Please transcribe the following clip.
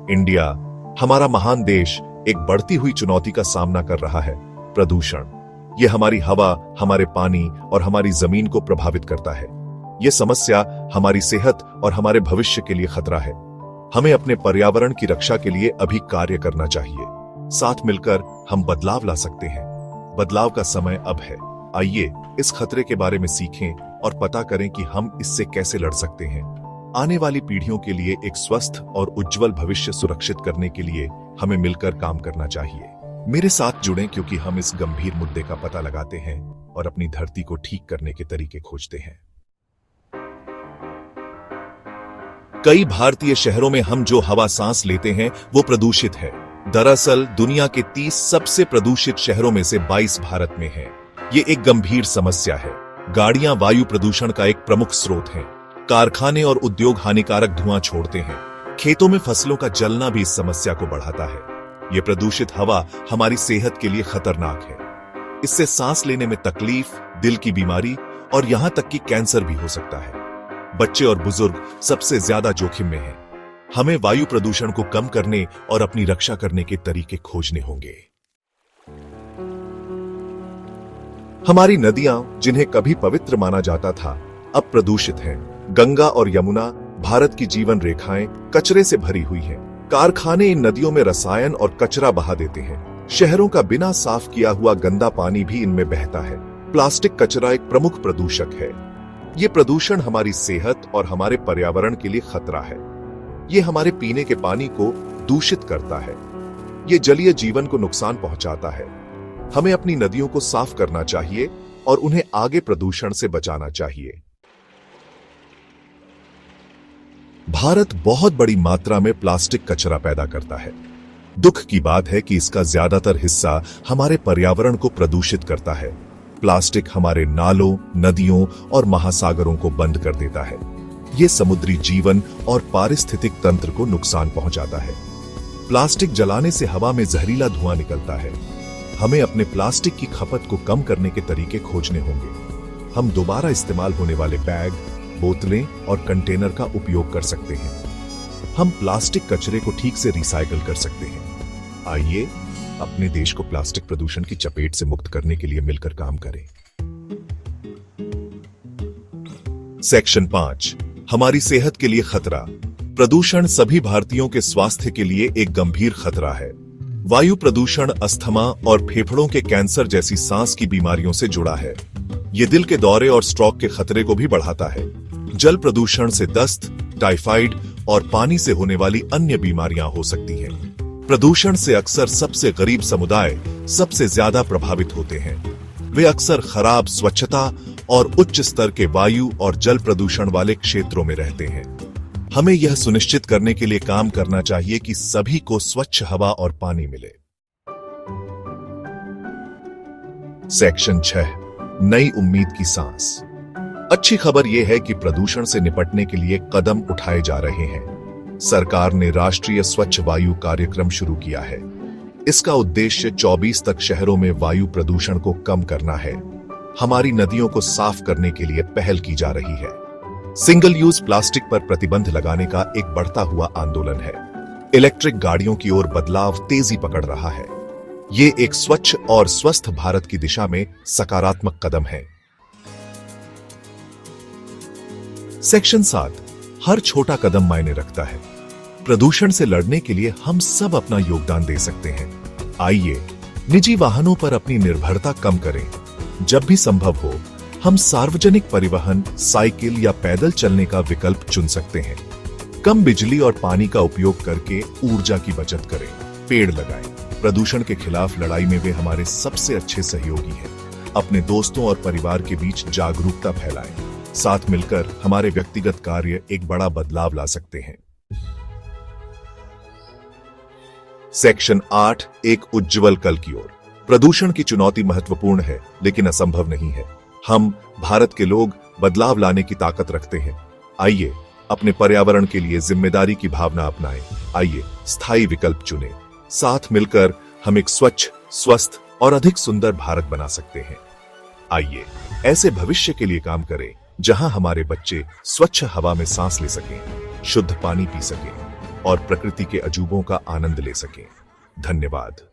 India, हमारा महान देश, एक बढ़ती हुई चुनौती का सामना कर रहा है, प्रदूषण। ये हमारी हवा, हमारे पानी और हमारी जमीन को प्रभावित करता है। ये समस्या हमारी सेहत और हमारे भविष्य के लिए खतरा है। हमें अपने पर्यावरण की रक्षा के लिए अभी कार्य करना चाहिए। साथ मिलकर हम बदलाव ला सकते हैं। बदलाव का समय अब है। आइए इस खतरे के बारे में सीखें और पता करें कि हम इससे कैसे लड़ सकते हैं। आने वाली पीढ़ियों के लिए एक स्वस्थ और उज्जवल भविष्य सुरक्षित करने के लिए हमें मिलकर काम करना चाहिए। मेरे साथ जुड़ें क्योंकि हम इस गंभीर मुद्दे का पता लगाते हैं और अपनी धरती को ठीक करने के तरीके खोजते हैं। कई भारतीय शहरों में हम जो हवा सांस लेते हैं वो प्रदूषित है। दरअसल दुनिया के 30 सबसे प्रदूषित शहरों में से 22 भारत में हैं। ये एक गंभीर समस्या है। गाड़ियां वायु प्रदूषण का एक प्रमुख स्रोत हैं। कारखाने और उद्योग हानिकारक धुआं छोड़ते हैं। खेतों में फसलों का जलना भी इस समस्या को बढ़ाता है। ये प्रदूषित हवा हमारी सेहत के लिए खतरनाक है। इससे सांस लेने में तकलीफ, दिल की बीमारी और यहां तक कि कैंसर भी हो सकता है। बच्चे और बुजुर्ग सबसे ज्यादा जोखिम में हैं। हमें वायु प्रदूषण को कम करने और अपनी रक्षा करने के तरीके खोजने होंगे। हमारी नदियां, जिन्हें कभी पवित्र माना जाता था, अब प्रदूषित हैं। गंगा और यमुना, भारत की जीवन रेखाएं, कचरे से भरी हुई हैं। कारखाने इन नदियों में रसायन और कचरा बहा देते हैं। शहरों का बिना साफ किया हुआ गंदा पानी भी इनमें बहता है। प्लास्टिक कचरा एक प्रमुख प्रदूषक है। ये प्रदूषण हमारी सेहत और हमारे पर्यावरण के लिए खतरा है। ये हमारे पीने के पानी को दूषित करता है। ये जलीय जीवन को नुकसान पहुंचाता है। हमें अपनी नदियों को साफ करना चाहिए और उन्हें आगे प्रदूषण से बचाना चाहिए। भारत बहुत बड़ी मात्रा में प्लास्टिक कचरा पैदा करता है। दुख की बात है कि इसका ज्यादातर हिस्सा हमारे पर्यावरण को प्रदूषित करता है। प्लास्टिक हमारे नालों, नदियों और महासागरों को बंद कर देता है। यह समुद्री जीवन और पारिस्थितिक तंत्र को नुकसान पहुंचाता है। प्लास्टिक जलाने से हवा में जहरीला धुआं निकलता है। हमें अपने प्लास्टिक की खपत को कम करने के तरीके खोजने होंगे। हम दोबारा इस्तेमाल होने वाले बैग, बोतलें और कंटेनर का उपयोग कर सकते हैं। हम प्लास्टिक कचरे को ठीक से रिसाइकल कर सकते हैं। आइए अपने देश को प्लास्टिक प्रदूषण की चपेट से मुक्त करने के लिए मिलकर काम करें। सेक्शन 5, हमारी सेहत के लिए खतरा। प्रदूषण सभी भारतीयों के स्वास्थ्य के लिए एक गंभीर खतरा है। वायु प्रदूषण अस्थमा और फेफड़ों के कैंसर जैसी सांस की बीमारियों से जुड़ा है। ये दिल के दौरे और स्ट्रोक के खतरे को भी बढ़ाता है। जल प्रदूषण से दस्त, टाइफाइड और पानी से होने वाली अन्य बीमारियां हो सकती हैं। प्रदूषण से अक्सर सबसे गरीब समुदाय सबसे ज्यादा प्रभावित होते हैं। वे अक्सर खराब स्वच्छता और उच्च स्तर के वायु और जल प्रदूषण वाले क्षेत्रों में रहते हैं। हमें यह सुनिश्चित करने के लिए काम करना चाहिए कि सभी को स्वच्छ हवा और पानी मिले। सेक्शन 6, नई उम्मीद की सांस। अच्छी खबर यह है कि प्रदूषण से निपटने के लिए कदम उठाए जा रहे हैं। सरकार ने राष्ट्रीय स्वच्छ वायु कार्यक्रम शुरू किया है। इसका उद्देश्य 24 तक शहरों में वायु प्रदूषण को कम करना है। हमारी नदियों को साफ करने के लिए पहल की जा रही है। सिंगल यूज प्लास्टिक पर प्रतिबंध लगाने का एक बढ़ता हुआ आंदोलन है। इलेक्ट्रिक गाड़ियों की ओर बदलाव तेजी पकड़ रहा है। ये एक स्वच्छ और स्वस्थ भारत की दिशा में सकारात्मक कदम है। सेक्शन 7, हर छोटा कदम मायने रखता है। प्रदूषण से लड़ने के लिए हम सब अपना योगदान दे सकते हैं। आइए निजी वाहनों पर अपनी निर्भरता कम करें। जब भी संभव हो, हम सार्वजनिक परिवहन, साइकिल या पैदल चलने का विकल्प चुन सकते हैं। कम बिजली और पानी का उपयोग करके ऊर्जा की बचत करें। पेड़ लगाएं। प्रदूषण के खिलाफ लड़ाई में वे हमारे सबसे अच्छे सहयोगी हैं। अपने दोस्तों और परिवार के बीच जागरूकता फैलाएं। साथ मिलकर हमारे व्यक्तिगत कार्य एक बड़ा बदलाव ला सकते हैं। सेक्शन 8, एक उज्जवल कल की ओर। प्रदूषण की चुनौती महत्वपूर्ण है लेकिन असंभव नहीं है। हम भारत के लोग बदलाव लाने की ताकत रखते हैं। आइए अपने पर्यावरण के लिए जिम्मेदारी की भावना अपनाएं। आइए स्थायी विकल्प चुनें। साथ मिलकर हम एक स्वच्छ, स्वस्थ और अधिक सुंदर भारत बना सकते हैं। आइए ऐसे भविष्य के लिए काम करें जहां हमारे बच्चे स्वच्छ हवा में सांस ले सकें, शुद्ध पानी पी सकें और प्रकृति के अजूबों का आनंद ले सकें। धन्यवाद।